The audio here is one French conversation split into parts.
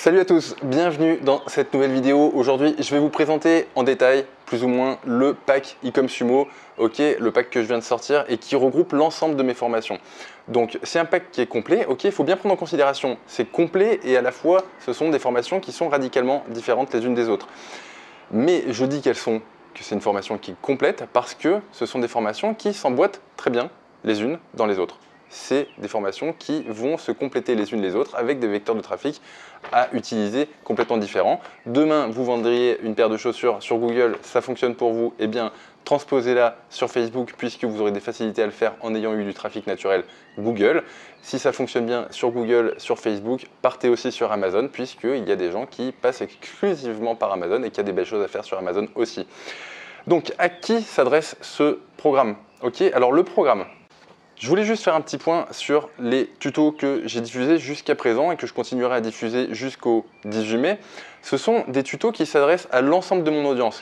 Salut à tous, bienvenue dans cette nouvelle vidéo. Aujourd'hui, je vais vous présenter en détail, plus ou moins, le pack Ecom Sumo, ok, le pack que je viens de sortir et qui regroupe l'ensemble de mes formations. Donc, c'est un pack qui est complet, ok, il faut bien prendre en considération, c'est complet et à la fois, ce sont des formations qui sont radicalement différentes les unes des autres. Mais je dis que c'est une formation qui est complète parce que ce sont des formations qui s'emboîtent très bien les unes dans les autres. C'est des formations qui vont se compléter les unes les autres avec des vecteurs de trafic à utiliser complètement différents. Demain, vous vendriez une paire de chaussures sur Google, ça fonctionne pour vous, eh bien, transposez-la sur Facebook puisque vous aurez des facilités à le faire en ayant eu du trafic naturel Google. Si ça fonctionne bien sur Google, sur Facebook, partez aussi sur Amazon puisqu'il y a des gens qui passent exclusivement par Amazon et qu'il y a des belles choses à faire sur Amazon aussi. Donc, à qui s'adresse ce programme? Ok, alors le programme. Je voulais juste faire un petit point sur les tutos que j'ai diffusés jusqu'à présent et que je continuerai à diffuser jusqu'au 18 mai. Ce sont des tutos qui s'adressent à l'ensemble de mon audience.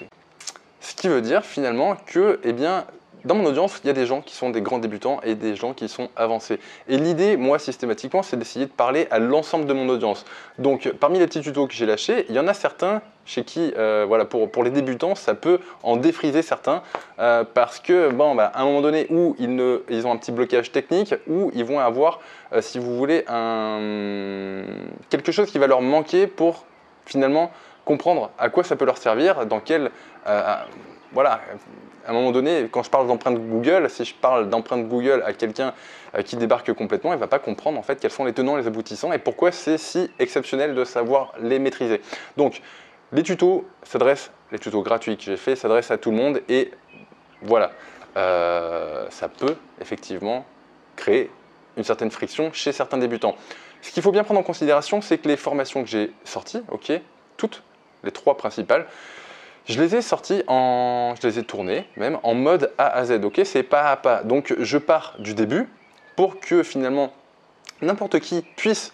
Ce qui veut dire finalement que, eh bien, dans mon audience, il y a des gens qui sont des grands débutants et des gens qui sont avancés. Et l'idée, moi, systématiquement, c'est d'essayer de parler à l'ensemble de mon audience. Donc, parmi les petits tutos que j'ai lâchés, il y en a certains chez qui, voilà, pour les débutants, ça peut en défriser certains parce que, bon, à un moment donné où ils ont un petit blocage technique, où ils vont avoir, si vous voulez, quelque chose qui va leur manquer pour finalement comprendre à quoi ça peut leur servir, dans quel... voilà, à un moment donné, quand je parle d'empreinte Google, si je parle d'empreinte Google à quelqu'un qui débarque complètement, il ne va pas comprendre en fait quels sont les tenants et les aboutissants et pourquoi c'est si exceptionnel de savoir les maîtriser. Donc, les tutos gratuits que j'ai faits s'adressent à tout le monde et voilà, ça peut effectivement créer une certaine friction chez certains débutants. Ce qu'il faut bien prendre en considération, c'est que les formations que j'ai sorties, ok, toutes les trois principales, je les ai sorties je les ai tournées même en mode A à Z, ok, c'est pas à pas. Donc je pars du début pour que finalement n'importe qui puisse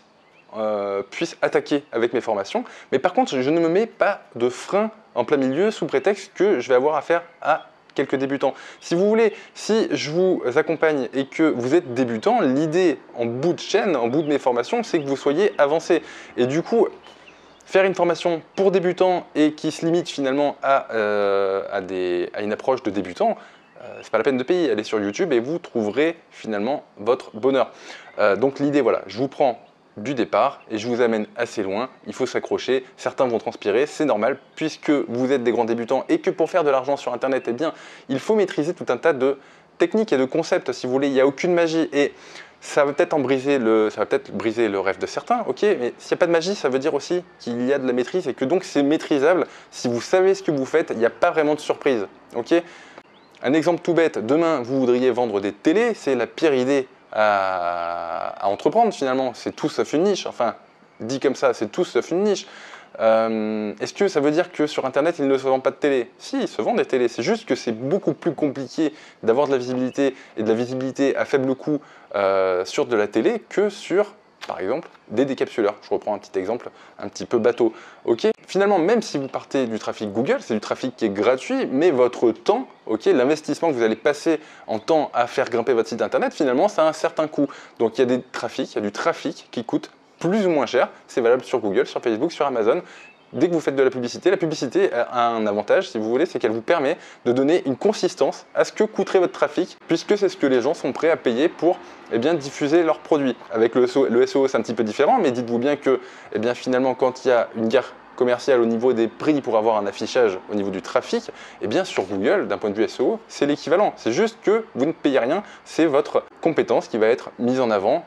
attaquer avec mes formations. Mais par contre, je ne me mets pas de frein en plein milieu sous prétexte que je vais avoir affaire à quelques débutants. Si vous voulez, si je vous accompagne et que vous êtes débutant, l'idée en bout de chaîne, en bout de mes formations, c'est que vous soyez avancé. Et du coup, faire une formation pour débutants et qui se limite finalement à une approche de débutant, c'est pas la peine de payer. Allez sur YouTube et vous trouverez finalement votre bonheur. Donc l'idée, voilà, je vous prends du départ et je vous amène assez loin. Il faut s'accrocher. Certains vont transpirer, c'est normal puisque vous êtes des grands débutants et que pour faire de l'argent sur Internet, eh bien, il faut maîtriser tout un tas de techniques et de concepts. Si vous voulez, il n'y a aucune magie et ça va peut-être briser le rêve de certains, ok, mais s'il n'y a pas de magie, ça veut dire aussi qu'il y a de la maîtrise et que donc c'est maîtrisable. Si vous savez ce que vous faites, il n'y a pas vraiment de surprise, ok. Un exemple tout bête, demain vous voudriez vendre des télés, c'est la pire idée à entreprendre finalement, c'est tout sauf une niche, enfin, dit comme ça, c'est tout sauf une niche. Est-ce que ça veut dire que sur Internet, il ne se vend pas de télé? Si, il se vend des télés, c'est juste que c'est beaucoup plus compliqué d'avoir de la visibilité et de la visibilité à faible coût sur de la télé que sur, par exemple, des décapsuleurs. Je reprends un petit exemple un petit peu bateau. Ok. Finalement, même si vous partez du trafic Google, c'est du trafic qui est gratuit, mais votre temps, ok, l'investissement que vous allez passer en temps à faire grimper votre site Internet, finalement, ça a un certain coût. Donc il y a du trafic qui coûte plus ou moins cher, c'est valable sur Google, sur Facebook, sur Amazon. Dès que vous faites de la publicité a un avantage, si vous voulez, c'est qu'elle vous permet de donner une consistance à ce que coûterait votre trafic, puisque c'est ce que les gens sont prêts à payer pour diffuser leurs produits. Avec le SEO, c'est un petit peu différent, mais dites-vous bien que finalement, quand il y a une guerre commerciale au niveau des prix pour avoir un affichage au niveau du trafic, sur Google, d'un point de vue SEO, c'est l'équivalent. C'est juste que vous ne payez rien, c'est votre compétence qui va être mise en avant.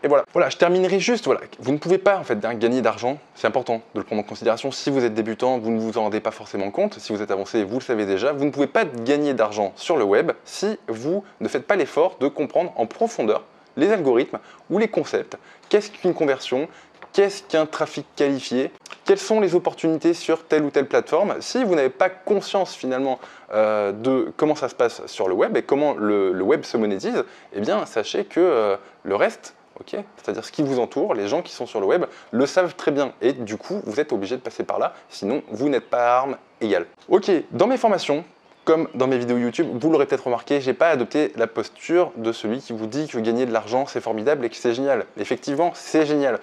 Et voilà, je terminerai juste, voilà, vous ne pouvez pas en fait gagner d'argent, c'est important de le prendre en considération. Si vous êtes débutant, vous ne vous en rendez pas forcément compte. Si vous êtes avancé, vous le savez déjà, vous ne pouvez pas gagner d'argent sur le web si vous ne faites pas l'effort de comprendre en profondeur les algorithmes ou les concepts. Qu'est-ce qu'une conversion? Qu'est-ce qu'un trafic qualifié? Quelles sont les opportunités sur telle ou telle plateforme? Si vous n'avez pas conscience finalement de comment ça se passe sur le web et comment le web se monétise, eh bien sachez que le reste, okay, c'est-à-dire ce qui vous entoure, les gens qui sont sur le web, le savent très bien. Et du coup, vous êtes obligé de passer par là, sinon vous n'êtes pas à armes égales. Ok, dans mes formations, comme dans mes vidéos YouTube, vous l'aurez peut-être remarqué, je n'ai pas adopté la posture de celui qui vous dit que gagner de l'argent c'est formidable et que c'est génial. Effectivement, c'est génial.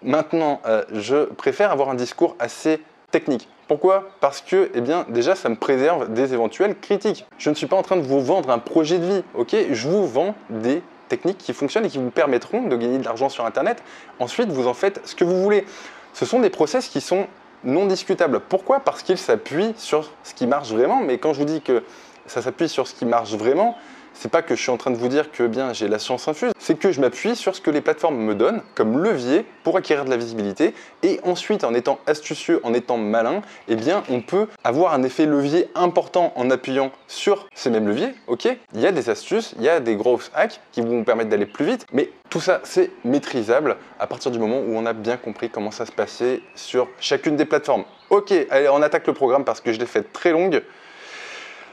Maintenant, je préfère avoir un discours assez technique. Pourquoi? Parce que, eh bien, déjà, ça me préserve des éventuelles critiques. Je ne suis pas en train de vous vendre un projet de vie, ok? Je vous vends des techniques qui fonctionnent et qui vous permettront de gagner de l'argent sur Internet. Ensuite, vous en faites ce que vous voulez. Ce sont des process qui sont non discutables. Pourquoi? Parce qu'ils s'appuient sur ce qui marche vraiment. Mais quand je vous dis que ça s'appuie sur ce qui marche vraiment, c'est pas que je suis en train de vous dire que bien j'ai la science infuse, c'est que je m'appuie sur ce que les plateformes me donnent comme levier pour acquérir de la visibilité. Et ensuite, en étant astucieux, en étant malin, eh bien, on peut avoir un effet levier important en appuyant sur ces mêmes leviers. Ok, il y a des astuces, il y a des growth hacks qui vont vous permettre d'aller plus vite, mais tout ça, c'est maîtrisable à partir du moment où on a bien compris comment ça se passait sur chacune des plateformes. Ok, allez, on attaque le programme parce que je l'ai fait très longue.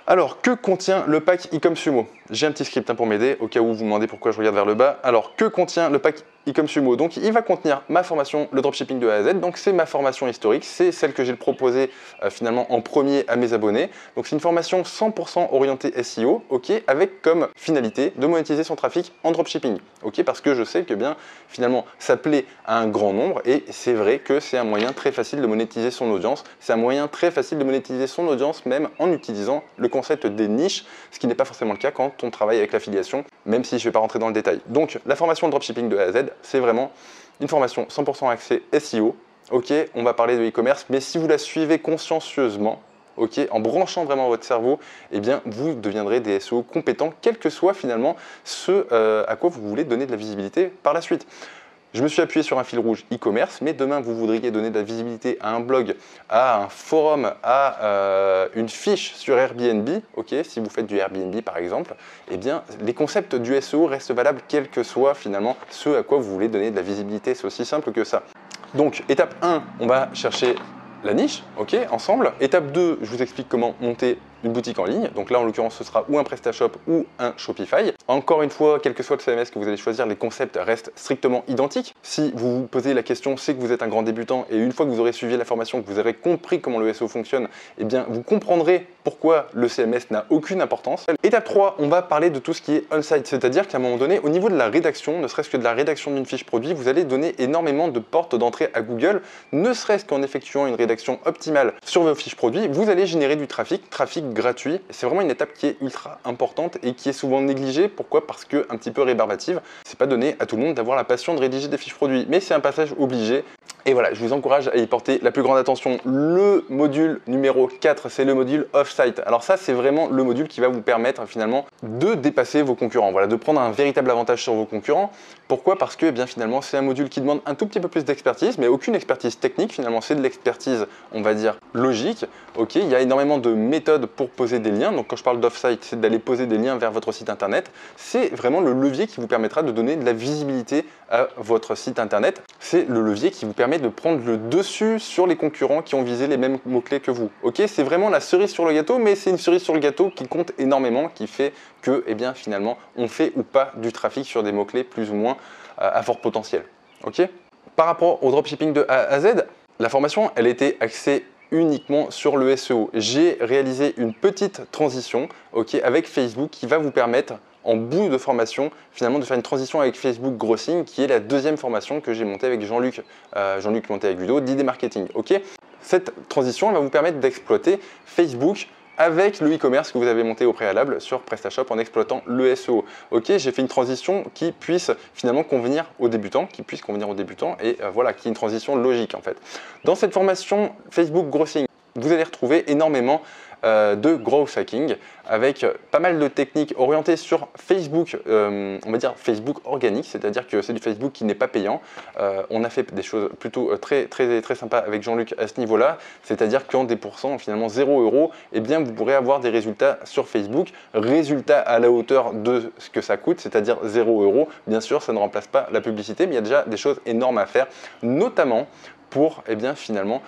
Alors, que contient le pack Ecom Sumo? J'ai un petit script pour m'aider, au cas où vous vous demandez pourquoi je regarde vers le bas. Alors, que contient le pack Ecom Sumo? Donc, il va contenir ma formation, le dropshipping de A à Z. Donc, c'est ma formation historique, c'est celle que j'ai proposée finalement en premier à mes abonnés. Donc, c'est une formation 100% orientée SEO, ok, avec comme finalité de monétiser son trafic en dropshipping, ok, parce que je sais que bien finalement ça plaît à un grand nombre et c'est vrai que c'est un moyen très facile de monétiser son audience. C'est un moyen très facile de monétiser son audience même en utilisant le concept des niches, ce qui n'est pas forcément le cas quand on travaille avec l'affiliation, même si je ne vais pas rentrer dans le détail. Donc, la formation de dropshipping de A à Z, c'est vraiment une formation 100% axée SEO. Ok, on va parler de e-commerce, mais si vous la suivez consciencieusement, ok, en branchant vraiment votre cerveau, eh bien, vous deviendrez des SEO compétents, quel que soit finalement ce à quoi vous voulez donner de la visibilité par la suite. Je me suis appuyé sur un fil rouge e-commerce, mais demain vous voudriez donner de la visibilité à un blog, à un forum, à une fiche sur Airbnb, ok, si vous faites du Airbnb par exemple, eh bien les concepts du SEO restent valables quel que soit finalement ce à quoi vous voulez donner de la visibilité, c'est aussi simple que ça. Donc étape 1, on va chercher la niche, ok, ensemble. Étape 2, je vous explique comment monter une boutique en ligne. Donc là, en l'occurrence, ce sera ou un PrestaShop ou un Shopify. Encore une fois, quel que soit le CMS que vous allez choisir, les concepts restent strictement identiques. Si vous vous posez la question, c'est que vous êtes un grand débutant et une fois que vous aurez suivi la formation, que vous aurez compris comment le SEO fonctionne, eh bien, vous comprendrez pourquoi le CMS n'a aucune importance. Étape 3, on va parler de tout ce qui est on-site, c'est-à-dire qu'à un moment donné, au niveau de la rédaction, ne serait-ce que de la rédaction d'une fiche produit, vous allez donner énormément de portes d'entrée à Google, ne serait-ce qu'en effectuant une rédaction optimale sur vos fiches produits, vous allez générer du trafic gratuit. C'est vraiment une étape qui est ultra importante et qui est souvent négligée. Pourquoi? Parce que un petit peu rébarbative. C'est pas donné à tout le monde d'avoir la passion de rédiger des fiches produits, mais c'est un passage obligé. Et voilà, je vous encourage à y porter la plus grande attention. Le module numéro 4, c'est le module Off-Site. Alors ça, c'est vraiment le module qui va vous permettre finalement de dépasser vos concurrents, voilà, de prendre un véritable avantage sur vos concurrents. Pourquoi? Parce que eh bien finalement, c'est un module qui demande un tout petit peu plus d'expertise, mais aucune expertise technique. Finalement, c'est de l'expertise, on va dire, logique. Ok, il y a énormément de méthodes pour poser des liens. Donc quand je parle d'off-site, c'est d'aller poser des liens vers votre site internet. C'est vraiment le levier qui vous permettra de donner de la visibilité à votre site internet. C'est le levier qui vous permet de prendre le dessus sur les concurrents qui ont visé les mêmes mots-clés que vous. Ok, c'est vraiment la cerise sur le gâteau, mais c'est une cerise sur le gâteau qui compte énormément, qui fait que, eh bien, finalement, on fait ou pas du trafic sur des mots-clés plus ou moins à fort potentiel. Ok. Par rapport au dropshipping de A à Z, la formation, elle était axée uniquement sur le SEO. J'ai réalisé une petite transition, ok, avec Facebook qui va vous permettre en bout de formation, finalement, de faire une transition avec Facebook Grossing, qui est la deuxième formation que j'ai montée avec Jean-Luc Monteagudo d'ID Marketing. Ok, cette transition elle va vous permettre d'exploiter Facebook avec le e-commerce que vous avez monté au préalable sur PrestaShop en exploitant le SEO. Ok, j'ai fait une transition qui puisse finalement convenir aux débutants, et voilà, qui est une transition logique en fait. Dans cette formation Facebook Grossing, vous allez retrouver énormément de growth hacking avec pas mal de techniques orientées sur Facebook, on va dire Facebook organique, c'est-à-dire que c'est du Facebook qui n'est pas payant. On a fait des choses plutôt très sympas avec Jean-Luc à ce niveau-là, c'est-à-dire qu'en des pourcents, finalement 0 €, eh bien vous pourrez avoir des résultats sur Facebook, résultats à la hauteur de ce que ça coûte, c'est-à-dire 0 €. Bien sûr, ça ne remplace pas la publicité, mais il y a déjà des choses énormes à faire, notamment pour eh bien, finalement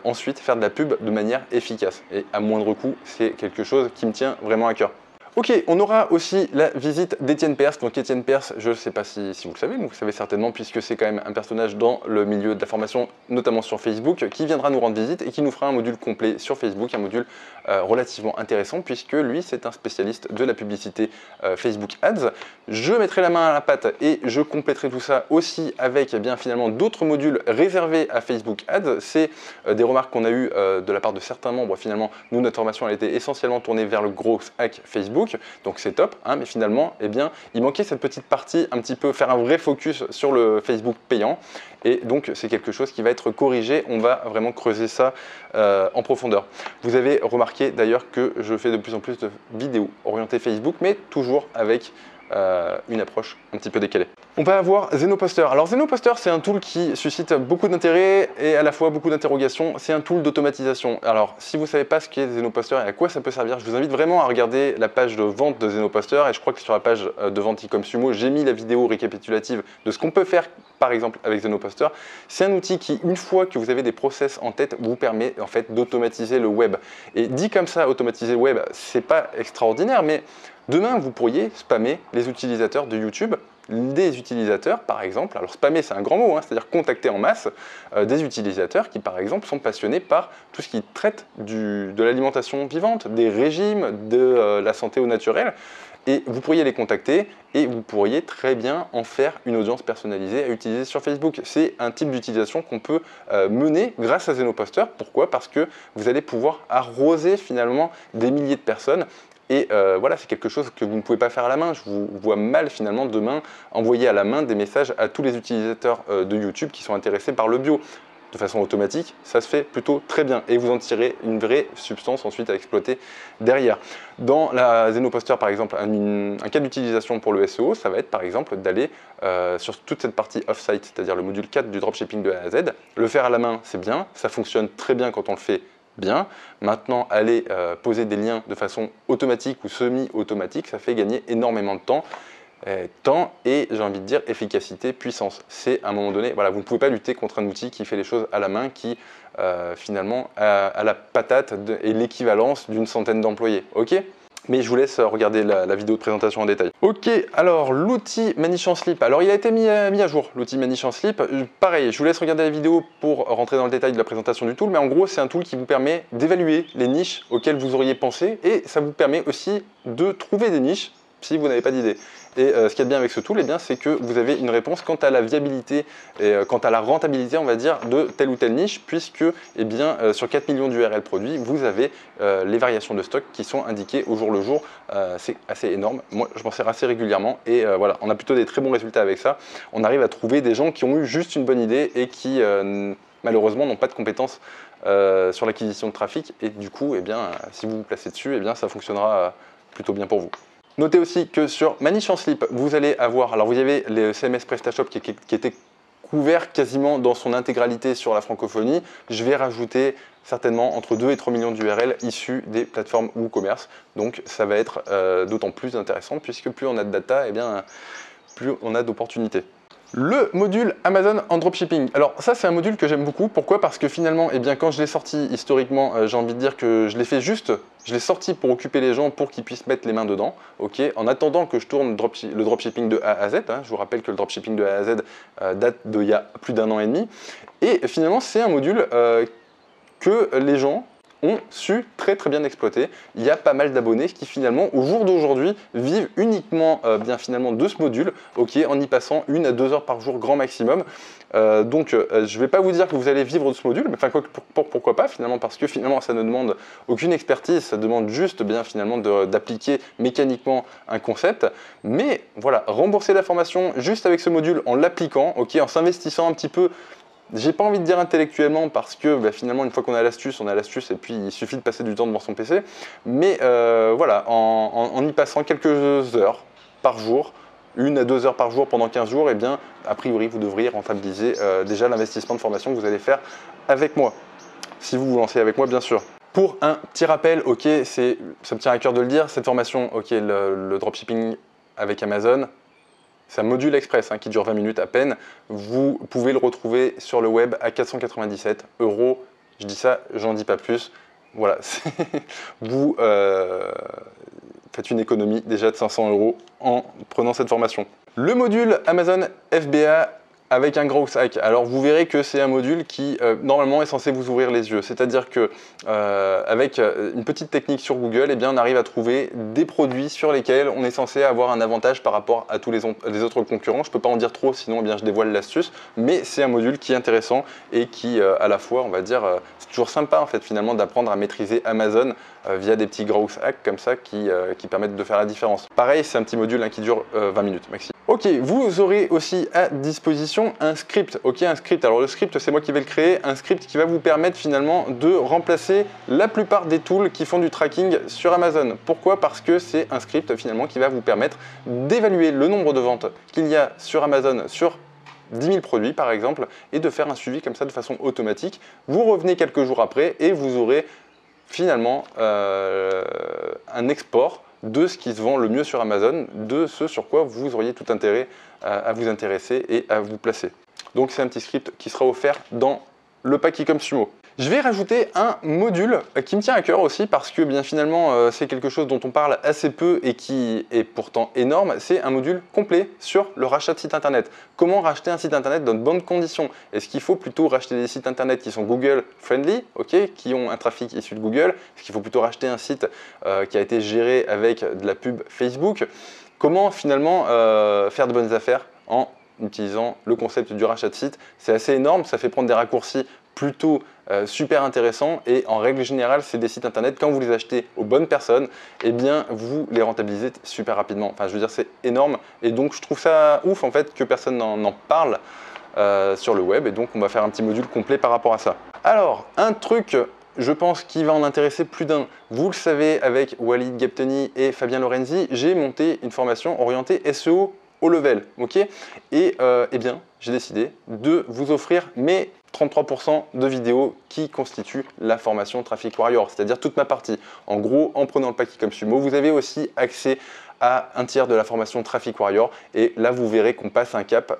ensuite faire de la pub de manière efficace et à moindre coût. C'est quelque chose qui me tient vraiment à cœur. Ok, on aura aussi la visite d'Étienne Perse. Donc Étienne Perse, je ne sais pas si vous le savez, mais vous le savez certainement puisque c'est quand même un personnage dans le milieu de la formation, notamment sur Facebook, qui viendra nous rendre visite et qui nous fera un module complet sur Facebook, un module relativement intéressant puisque lui c'est un spécialiste de la publicité Facebook Ads. Je mettrai la main à la pâte et je compléterai tout ça aussi avec bien finalement d'autres modules réservés à Facebook Ads. C'est des remarques qu'on a eues de la part de certains membres. Finalement, nous, notre formation elle était essentiellement tournée vers le gros hack Facebook, donc c'est top, hein, mais finalement, eh bien, il manquait cette petite partie, un petit peu faire un vrai focus sur le Facebook payant, et donc c'est quelque chose qui va être corrigé. On va vraiment creuser ça en profondeur. Vous avez remarqué d'ailleurs que je fais de plus en plus de vidéos orientées Facebook, mais toujours avec une approche un petit peu décalée. On va avoir Zenoposter. Alors Zenoposter, c'est un tool qui suscite beaucoup d'intérêt et à la fois beaucoup d'interrogations. C'est un tool d'automatisation. Alors si vous ne savez pas ce qu'est Zenoposter et à quoi ça peut servir, je vous invite vraiment à regarder la page de vente de Zenoposter, et je crois que sur la page de vente e-com Sumo, j'ai mis la vidéo récapitulative de ce qu'on peut faire par exemple avec Zenoposter. C'est un outil qui, une fois que vous avez des process en tête, vous permet en fait d'automatiser le web. Et dit comme ça, automatiser le web, c'est pas extraordinaire, mais demain, vous pourriez spammer les utilisateurs de YouTube, des utilisateurs par exemple, alors spammer c'est un grand mot, hein, c'est-à-dire contacter en masse des utilisateurs qui par exemple sont passionnés par tout ce qui traite de l'alimentation vivante, des régimes, de la santé au naturel, et vous pourriez les contacter et vous pourriez très bien en faire une audience personnalisée à utiliser sur Facebook. C'est un type d'utilisation qu'on peut mener grâce à Zenoposter. Pourquoi? Parce que vous allez pouvoir arroser finalement des milliers de personnes. Et voilà, c'est quelque chose que vous ne pouvez pas faire à la main. Je vous vois mal finalement demain envoyer à la main des messages à tous les utilisateurs de YouTube qui sont intéressés par le bio. De façon automatique, ça se fait plutôt très bien et vous en tirez une vraie substance ensuite à exploiter derrière. Dans la Zenoposter par exemple, un cas d'utilisation pour le SEO, ça va être par exemple d'aller sur toute cette partie off-site, c'est-à-dire le module 4 du dropshipping de A à Z. Le faire à la main, c'est bien, ça fonctionne très bien quand on le fait bien. Maintenant, aller poser des liens de façon automatique ou semi-automatique, ça fait gagner énormément de temps. Et j'ai envie de dire efficacité, puissance. C'est à un moment donné, voilà, vous ne pouvez pas lutter contre un outil qui fait les choses à la main, qui finalement a la patate et l'équivalence d'une centaine d'employés. Ok ? Mais je vous laisse regarder la vidéo de présentation en détail. Ok, alors l'outil Manichamp-Slip. Alors il a été mis à jour, l'outil Manichamp-Slip. Pareil, je vous laisse regarder la vidéo pour rentrer dans le détail de la présentation du tool. Mais en gros, c'est un tool qui vous permet d'évaluer les niches auxquelles vous auriez pensé. Et ça vous permet aussi de trouver des niches si vous n'avez pas d'idée. Et ce qu'il y a de bien avec ce tool, c'est que vous avez une réponse quant à la viabilité et quant à la rentabilité, on va dire, de telle ou telle niche, puisque sur 4 millions d'URL produits, vous avez les variations de stock qui sont indiquées au jour le jour. C'est assez énorme. Moi, je m'en sers assez régulièrement et voilà, on a plutôt des très bons résultats avec ça. On arrive à trouver des gens qui ont eu juste une bonne idée et qui, malheureusement, n'ont pas de compétences sur l'acquisition de trafic. Et du coup, si vous vous placez dessus, ça fonctionnera plutôt bien pour vous. Notez aussi que sur Manichamp-Slip, vous allez avoir, alors vous avez le CMS PrestaShop qui était couvert quasiment dans son intégralité sur la francophonie. Je vais rajouter certainement entre 2 et 3 millions d'URL issus des plateformes WooCommerce. Donc ça va être d'autant plus intéressant puisque plus on a de data, plus on a d'opportunités. Le module Amazon en dropshipping. Alors ça c'est un module que j'aime beaucoup. Pourquoi? Parce que finalement, quand je l'ai sorti historiquement, j'ai envie de dire que je l'ai fait juste, je l'ai sorti pour occuper les gens pour qu'ils puissent mettre les mains dedans, ok, en attendant que je tourne le dropshipping de A à Z. Hein. Je vous rappelle que le dropshipping de A à Z date d'il y a plus d'1 an et demi. Et finalement c'est un module que les gens ont su très bien exploiter. Il y a pas mal d'abonnés qui finalement au jour d'aujourd'hui vivent uniquement de ce module, ok, en y passant 1 à 2 heures par jour grand maximum. Je ne vais pas vous dire que vous allez vivre de ce module, mais pourquoi pas finalement, parce que finalement ça ne demande aucune expertise, ça demande juste d'appliquer mécaniquement un concept. Mais voilà, rembourser la formation juste avec ce module en l'appliquant, ok, en s'investissant un petit peu. J'ai pas envie de dire intellectuellement parce que finalement une fois qu'on a l'astuce, on a l'astuce et puis il suffit de passer du temps devant son PC. Mais voilà, en y passant quelques heures par jour, 1 à 2 heures par jour pendant 15 jours, a priori vous devriez rentabiliser déjà l'investissement de formation que vous allez faire avec moi. Si vous vous lancez avec moi bien sûr. Pour un petit rappel, ok, ça me tient à cœur de le dire, cette formation, ok, le dropshipping avec Amazon, c'est un module express qui dure 20 minutes à peine. Vous pouvez le retrouver sur le web à 497 €. Je dis ça, j'en dis pas plus. Voilà, faites une économie déjà de 500 € en prenant cette formation. Le module Amazon FBA avec un growth hack. Alors vous verrez que c'est un module qui normalement est censé vous ouvrir les yeux. C'est-à-dire que avec une petite technique sur Google, eh bien, on arrive à trouver des produits sur lesquels on est censé avoir un avantage par rapport à tous les autres concurrents. Je ne peux pas en dire trop, sinon eh bien, je dévoile l'astuce. Mais c'est un module qui est intéressant et qui à la fois, on va dire, c'est toujours sympa en fait finalement d'apprendre à maîtriser Amazon via des petits growth hacks comme ça qui permettent de faire la différence. Pareil, c'est un petit module qui dure 20 minutes maxi. Ok, vous aurez aussi à disposition un script. Ok, un script. Alors le script, c'est moi qui vais le créer. Un script qui va vous permettre finalement de remplacer la plupart des tools qui font du tracking sur Amazon. Pourquoi? Parce que c'est un script finalement qui va vous permettre d'évaluer le nombre de ventes qu'il y a sur Amazon sur 10 000 produits par exemple et de faire un suivi comme ça de façon automatique. Vous revenez quelques jours après et vous aurez finalement un export de ce qui se vend le mieux sur Amazon, de ce sur quoi vous auriez tout intérêt à vous intéresser et à vous placer. Donc c'est un petit script qui sera offert dans le pack e-commerce Sumo. Je vais rajouter un module qui me tient à cœur aussi parce que bien finalement c'est quelque chose dont on parle assez peu et qui est pourtant énorme. C'est un module complet sur le rachat de site internet. Comment racheter un site internet dans de bonnes conditions? Est-ce qu'il faut plutôt racheter des sites internet qui sont Google friendly, qui ont un trafic issu de Google? Est-ce qu'il faut plutôt racheter un site qui a été géré avec de la pub Facebook? Comment finalement faire de bonnes affaires en utilisant le concept du rachat de site? C'est assez énorme, ça fait prendre des raccourcis plutôt super intéressants et en règle générale c'est des sites internet, quand vous les achetez aux bonnes personnes, eh bien vous les rentabilisez super rapidement. Enfin je veux dire c'est énorme et donc je trouve ça ouf en fait que personne n'en parle sur le web et donc on va faire un petit module complet par rapport à ça. Alors un truc je pense qu'il va en intéresser plus d'un. Vous le savez, avec Walid Gapteni et Fabien Lorenzi, j'ai monté une formation orientée SEO haut level, ok? Et eh bien, j'ai décidé de vous offrir mes 33% de vidéos qui constituent la formation Traffic Warrior, c'est-à-dire toute ma partie. En gros, en prenant le pack e-commerce Sumo, vous avez aussi accès à un tiers de la formation Traffic Warrior. Et là, vous verrez qu'on passe un cap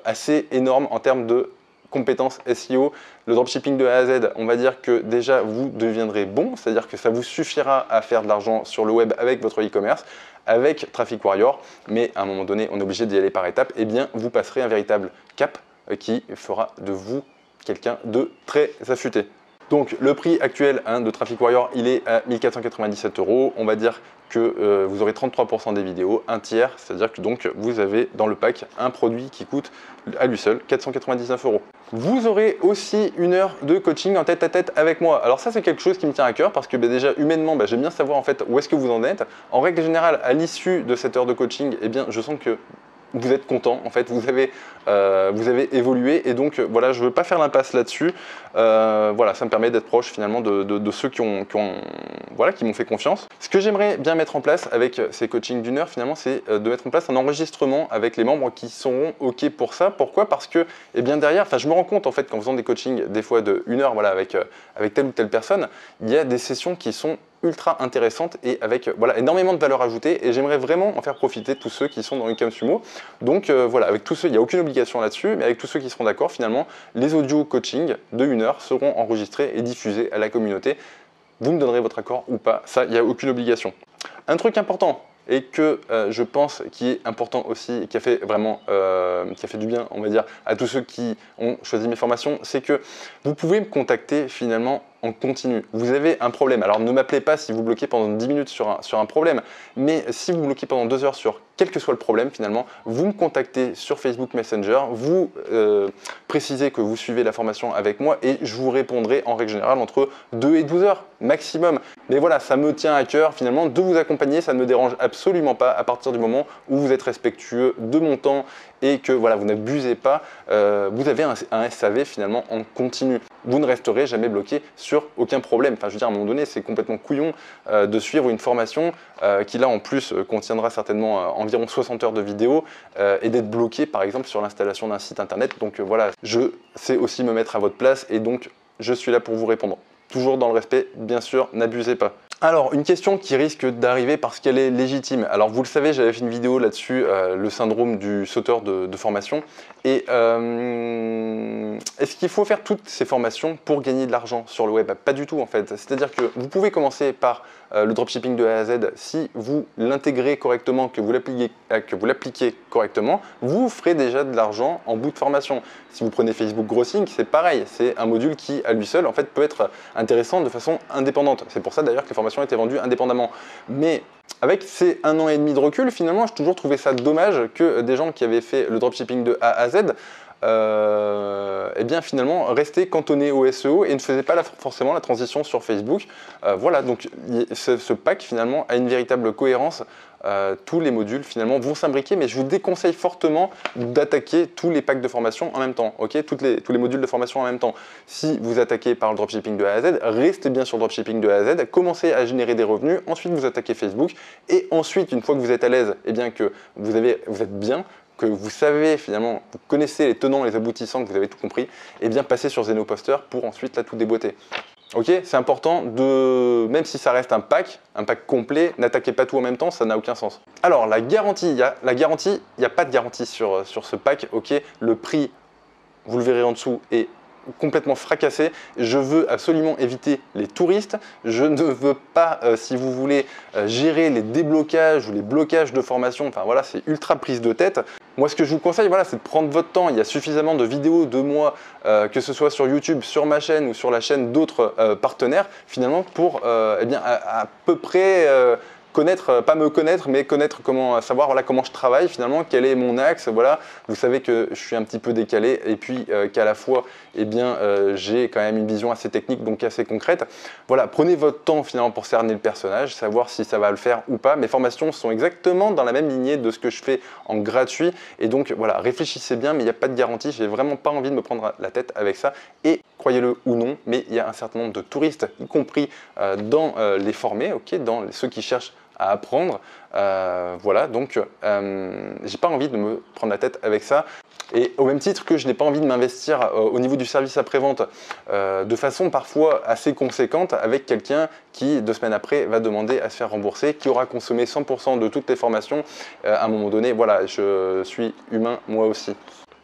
assez énorme en termes de compétences SEO. Le dropshipping de A à Z, on va dire que déjà vous deviendrez bon, c'est-à-dire que ça vous suffira à faire de l'argent sur le web avec votre e-commerce, avec Traffic Warrior, mais à un moment donné, on est obligé d'y aller par étapes, et bien vous passerez un véritable cap qui fera de vous quelqu'un de très affûté. Donc le prix actuel de Traffic Warrior, il est à 1497 €. On va dire que vous aurez 33% des vidéos, un tiers, c'est-à-dire que donc vous avez dans le pack un produit qui coûte à lui seul 499 €. Vous aurez aussi une heure de coaching en tête-à-tête avec moi. Alors ça c'est quelque chose qui me tient à cœur parce que déjà humainement j'aime bien savoir en fait où est-ce que vous en êtes. En règle générale, à l'issue de cette heure de coaching, eh bien je sens que vous êtes content, en fait, vous avez évolué et donc voilà, je ne veux pas faire l'impasse là-dessus. Voilà, ça me permet d'être proche finalement de ceux qui m'ont fait confiance. Ce que j'aimerais bien mettre en place avec ces coachings d'une heure finalement, c'est de mettre en place un enregistrement avec les membres qui seront OK pour ça. Pourquoi? Parce que eh bien derrière, je me rends compte en fait qu'en faisant des coachings des fois de 1 heure voilà, avec telle ou telle personne, il y a des sessions qui sont ultra intéressantes et avec énormément de valeur ajoutée et j'aimerais vraiment en faire profiter tous ceux qui sont dans e-commerce Sumo. Donc voilà, avec tous ceux, il n'y a aucune obligation là-dessus, mais avec tous ceux qui seront d'accord, finalement, les audio coaching de 1 heure seront enregistrés et diffusés à la communauté. Vous me donnerez votre accord ou pas, ça, il n'y a aucune obligation. Un truc important, et que je pense qui est important aussi, et qui a fait vraiment qui a fait du bien, on va dire, à tous ceux qui ont choisi mes formations, c'est que vous pouvez me contacter finalement en continu. Vous avez un problème, alors ne m'appelez pas si vous bloquez pendant 10 minutes sur un problème, mais si vous bloquez pendant 2 heures sur quel que soit le problème finalement, vous me contactez sur Facebook Messenger, vous précisez que vous suivez la formation avec moi et je vous répondrai en règle générale entre 2 et 12 heures maximum. Mais voilà, ça me tient à cœur finalement de vous accompagner, ça ne me dérange absolument pas à partir du moment où vous êtes respectueux de mon temps et que voilà, vous n'abusez pas, vous avez un SAV finalement en continu. Vous ne resterez jamais bloqué sur aucun problème. Enfin, je veux dire, à un moment donné, c'est complètement couillon de suivre une formation qui là en plus contiendra certainement environ 60 heures de vidéo et d'être bloqué par exemple sur l'installation d'un site internet. Donc voilà, je sais aussi me mettre à votre place et donc je suis là pour vous répondre. Toujours dans le respect, bien sûr, n'abusez pas. Alors, une question qui risque d'arriver parce qu'elle est légitime. Alors, vous le savez, j'avais fait une vidéo là-dessus, le syndrome du sauteur de formation. Et est-ce qu'il faut faire toutes ces formations pour gagner de l'argent sur le web? Pas du tout, en fait. C'est-à-dire que vous pouvez commencer par le dropshipping de A à Z. Si vous l'intégrez correctement, que vous l'appliquez correctement, vous ferez déjà de l'argent en bout de formation. Si vous prenez Facebook Grossing, c'est pareil. C'est un module qui, à lui seul, en fait, peut être intéressant de façon indépendante. C'est pour ça, d'ailleurs, que les formations étaient vendues indépendamment. Mais avec ces 1 an et demi de recul, finalement, j'ai toujours trouvé ça dommage que des gens qui avaient fait le dropshipping de A à Z, eh bien finalement restaient cantonnés au SEO et ne faisaient pas forcément la transition sur Facebook. Voilà, donc ce pack finalement a une véritable cohérence. Tous les modules finalement vont s'imbriquer, mais je vous déconseille fortement d'attaquer tous les packs de formation en même temps, ok, tous les modules de formation en même temps. Si vous attaquez par le dropshipping de A à Z, restez bien sur le dropshipping de A à Z, commencez à générer des revenus, ensuite vous attaquez Facebook, et ensuite, une fois que vous êtes à l'aise, et bien que vous êtes bien, que vous savez finalement, vous connaissez les tenants, les aboutissants, que vous avez tout compris, et bien passez sur Zenoposter pour ensuite là tout déboîter. Ok, c'est important de, même si ça reste un pack complet, n'attaquez pas tout en même temps, ça n'a aucun sens. Alors la garantie, il n'y a pas de garantie sur ce pack, ok, le prix, vous le verrez en dessous, est complètement fracassé. Je veux absolument éviter les touristes. Je ne veux pas, si vous voulez, gérer les déblocages ou les blocages de formation. Enfin voilà, c'est ultra prise de tête. Moi, ce que je vous conseille, voilà, c'est de prendre votre temps. Il y a suffisamment de vidéos de moi, que ce soit sur YouTube, sur ma chaîne ou sur la chaîne d'autres partenaires, finalement, pour eh bien, à peu près connaître, pas me connaître, mais connaître comment, savoir voilà, comment je travaille finalement, quel est mon axe. Voilà. Vous savez que je suis un petit peu décalé et puis qu'à la fois, eh bien, j'ai quand même une vision assez technique, donc assez concrète. Voilà, prenez votre temps finalement pour cerner le personnage, savoir si ça va le faire ou pas. Mes formations sont exactement dans la même lignée de ce que je fais en gratuit. Et donc voilà, réfléchissez bien, mais il n'y a pas de garantie. J'ai vraiment pas envie de me prendre la tête avec ça. Et croyez-le ou non, mais il y a un certain nombre de touristes, y compris dans les formés, okay, dans ceux qui cherchent à apprendre. Voilà, donc j'ai pas envie de me prendre la tête avec ça. Et au même titre que je n'ai pas envie de m'investir au niveau du service après-vente de façon parfois assez conséquente avec quelqu'un qui, 2 semaines après, va demander à se faire rembourser, qui aura consommé 100% de toutes les formations. À un moment donné, voilà, je suis humain moi aussi.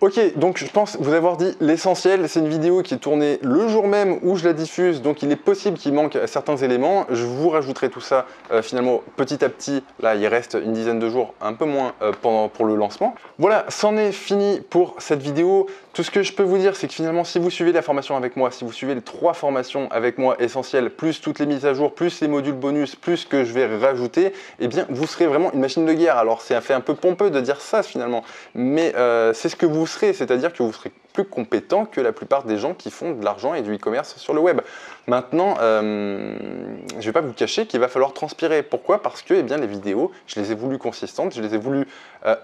Ok, donc je pense vous avoir dit l'essentiel. C'est une vidéo qui est tournée le jour même où je la diffuse, donc il est possible qu'il manque certains éléments. Je vous rajouterai tout ça finalement petit à petit. Là, il reste une dizaine de jours, un peu moins pour le lancement. Voilà, c'en est fini pour cette vidéo. Tout ce que je peux vous dire, c'est que finalement, si vous suivez la formation avec moi, si vous suivez les 3 formations avec moi essentielles, plus toutes les mises à jour, plus les modules bonus, plus ce que je vais rajouter, eh bien, vous serez vraiment une machine de guerre. Alors, c'est un fait un peu pompeux de dire ça finalement, mais c'est ce que vous serez, c'est-à-dire que vous serez plus compétent que la plupart des gens qui font de l'argent et du e-commerce sur le web. Maintenant, je ne vais pas vous cacher qu'il va falloir transpirer. Pourquoi? Parce que eh bien, les vidéos, je les ai voulues consistantes, je les ai voulues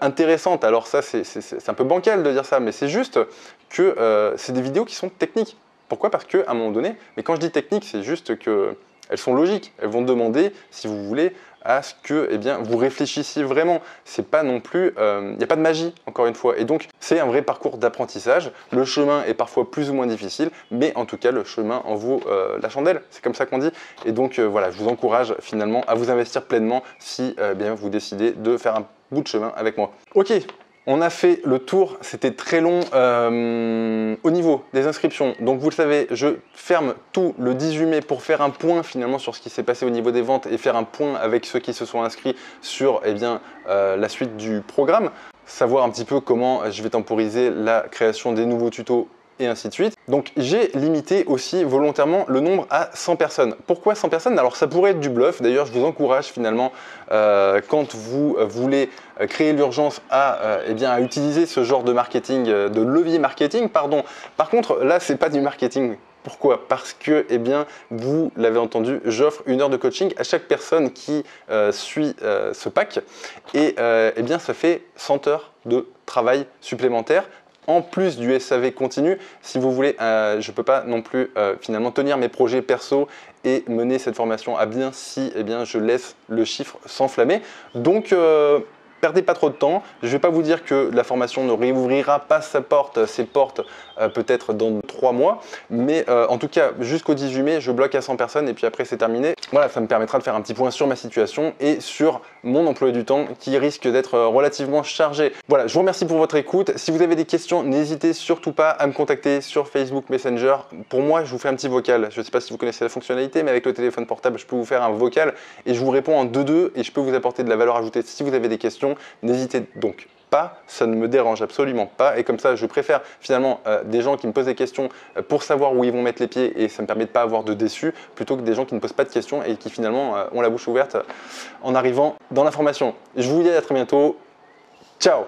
intéressantes. Alors ça, c'est un peu bancal de dire ça, mais c'est juste que c'est des vidéos qui sont techniques. Pourquoi? Parce qu'à un moment donné, mais quand je dis technique, c'est juste qu'elles sont logiques. Elles vont demander, si vous voulez, à ce que eh bien, vous réfléchissiez vraiment. C'est pas non plus, il n'y a pas de magie, encore une fois. Et donc, c'est un vrai parcours d'apprentissage. Le chemin est parfois plus ou moins difficile, mais en tout cas, le chemin en vaut la chandelle. C'est comme ça qu'on dit. Et donc, voilà, je vous encourage finalement à vous investir pleinement si bien, vous décidez de faire un bout de chemin avec moi. Ok. On a fait le tour, c'était très long au niveau des inscriptions. Donc vous le savez, je ferme tout le 18 mai pour faire un point finalement sur ce qui s'est passé au niveau des ventes et faire un point avec ceux qui se sont inscrits sur eh bien, la suite du programme. Savoir un petit peu comment je vais temporiser la création des nouveaux tutos et ainsi de suite. Donc j'ai limité aussi volontairement le nombre à 100 personnes. Pourquoi 100 personnes? Alors ça pourrait être du bluff, d'ailleurs je vous encourage finalement quand vous voulez créer l'urgence à, eh bien, à utiliser ce genre de marketing, de levier marketing, pardon. Par contre là c'est pas du marketing. Pourquoi? Parce que, eh bien, vous l'avez entendu, j'offre 1 heure de coaching à chaque personne qui suit ce pack et eh bien ça fait 100 heures de travail supplémentaire. En plus du SAV continu, si vous voulez, je ne peux pas non plus finalement tenir mes projets perso et mener cette formation à bien si eh bien, je laisse le chiffre s'enflammer. Donc, perdez pas trop de temps. Je ne vais pas vous dire que la formation ne réouvrira pas ses portes peut-être dans 3 mois, mais en tout cas jusqu'au 18 mai, je bloque à 100 personnes et puis après c'est terminé. Voilà, ça me permettra de faire un petit point sur ma situation et sur mon emploi du temps qui risque d'être relativement chargé. Voilà, je vous remercie pour votre écoute. Si vous avez des questions, n'hésitez surtout pas à me contacter sur Facebook Messenger. Pour moi, je vous fais un petit vocal. Je ne sais pas si vous connaissez la fonctionnalité, mais avec le téléphone portable, je peux vous faire un vocal et je vous réponds en 2-2 et je peux vous apporter de la valeur ajoutée si vous avez des questions. N'hésitez donc pas, ça ne me dérange absolument pas et comme ça je préfère finalement des gens qui me posent des questions pour savoir où ils vont mettre les pieds et ça me permet de ne pas avoir de déçus plutôt que des gens qui ne posent pas de questions et qui finalement ont la bouche ouverte en arrivant dans la formation. Je vous dis à très bientôt, ciao.